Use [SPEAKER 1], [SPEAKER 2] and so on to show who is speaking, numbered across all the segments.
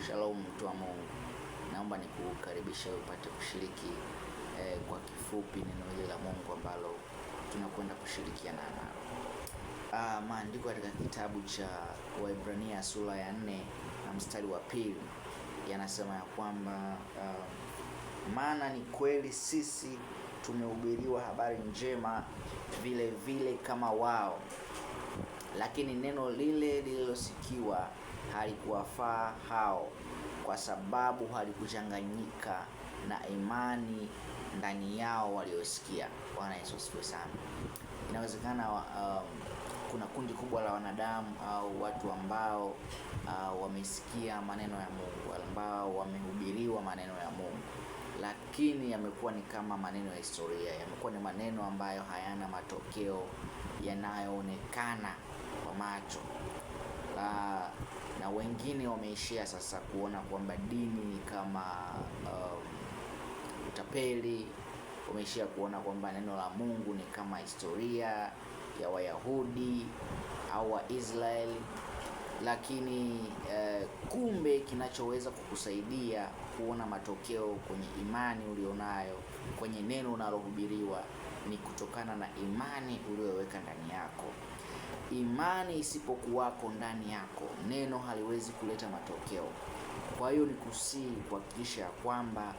[SPEAKER 1] Shalom mtu wa Mungu, naomba nikukaribisha upate kushiriki kwa kifupi neno hili la Mungu ambalo tunakwenda kushirikiana nalo. Maandiko katika kitabu cha Waebrania sura ya 4 na mstari wa 2 yanasema ya kwamba maana ni kweli sisi tumehubiriwa habari njema vile vile kama wao, lakini neno lile lililosikiwa halikuwafaa hao, kwa sababu halikuchanganyika na imani ndani yao waliosikia. Bwana Yesu asifiwe sana. Inawezekana kuna kundi kubwa la wanadamu au watu ambao wamesikia maneno ya Mungu, ambao wamehubiriwa maneno ya Mungu, lakini yamekuwa ni kama maneno ya historia, yamekuwa ni maneno ambayo hayana matokeo yanayoonekana kwa macho. Na wengine wameishia sasa kuona kwamba dini ni kama utapeli. Wameishia kuona kwamba neno la Mungu ni kama historia ya Wayahudi au Waisraeli. Lakini kumbe kinachoweza kukusaidia kuona matokeo kwenye imani ulionayo, kwenye neno unalohubiriwa, ni kutokana na imani uliyoweka ndani yako. Imani isipokuwako ndani yako, neno haliwezi kuleta matokeo. Kwa hiyo nikusihi kuhakikisha kwamba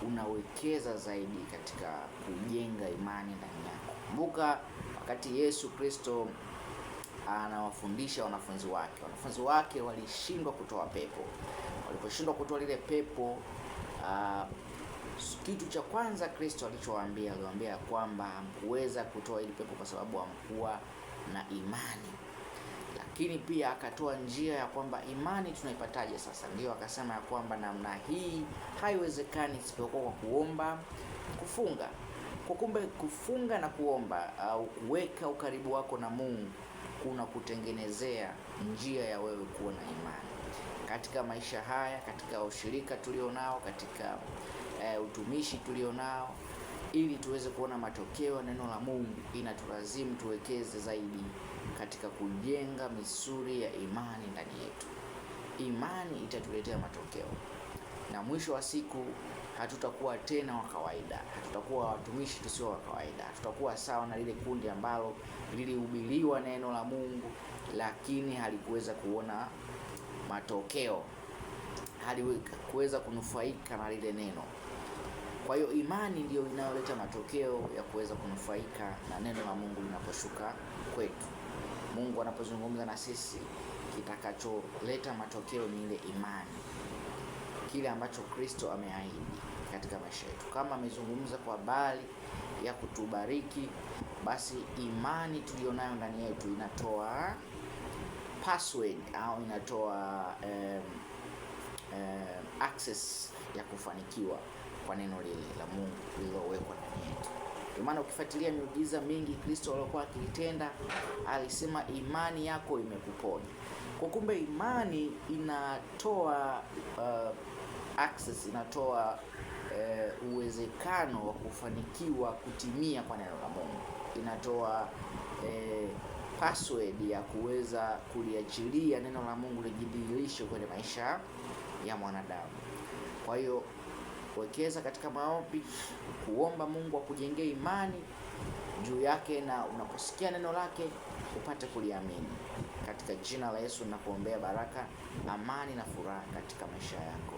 [SPEAKER 1] unawekeza zaidi katika kujenga imani ndani yako. Kumbuka wakati Yesu Kristo anawafundisha wanafunzi wake walishindwa kutoa pepo. Waliposhindwa kutoa lile pepo, kitu cha kwanza Kristo aliwaambia kwamba hamkuweza kutoa ile pepo kwa sababu hamkuwa na imani. Lakini pia akatoa njia ya kwamba imani tunaipataje sasa. Ndio akasema ya kwamba namna hii haiwezekani isipokuwa kwa kuomba, kufunga. Kwa kumbe kufunga na kuomba au kuweka ukaribu wako na Mungu kuna kutengenezea njia ya wewe kuwa na imani katika maisha haya, katika ushirika tulionao, katika utumishi tulionao. Ili tuweze kuona matokeo ya neno la Mungu, inatulazimu tuwekeze zaidi katika kujenga misuri ya imani ndani yetu. Imani itatuletea matokeo, na mwisho wa siku hatutakuwa tena wa kawaida, hatutakuwa watumishi tusio wa kawaida, tutakuwa sawa na lile kundi ambalo lilihubiriwa neno la Mungu lakini halikuweza kuona matokeo, halikuweza kunufaika na lile neno. Kwa hiyo imani ndiyo inayoleta matokeo ya kuweza kunufaika na neno la Mungu linaposhuka kwetu. Mungu anapozungumza na sisi, kitakacholeta matokeo ni ile imani, kile ambacho Kristo ameahidi katika maisha yetu. Kama amezungumza kwa habari ya kutubariki, basi imani tulionayo ndani yetu inatoa password au inatoa access ya kufanikiwa kwa neno lile la Mungu lililowekwa ndani yetu. Kwa maana ukifuatilia miujiza mingi Kristo alikuwa akitenda, alisema imani yako imekuponya. Kwa kumbe imani inatoa access, inatoa uwezekano wa kufanikiwa kutimia kwa neno la Mungu. Inatoa password ya kuweza kuliachilia neno la Mungu lijidhihirishe kwenye maisha ya mwanadamu. Kwa hiyo wekeza katika maombi, kuomba Mungu akujengee imani juu yake, na unaposikia neno lake upate kuliamini. Katika jina la Yesu nakuombea baraka, amani na furaha katika maisha yako.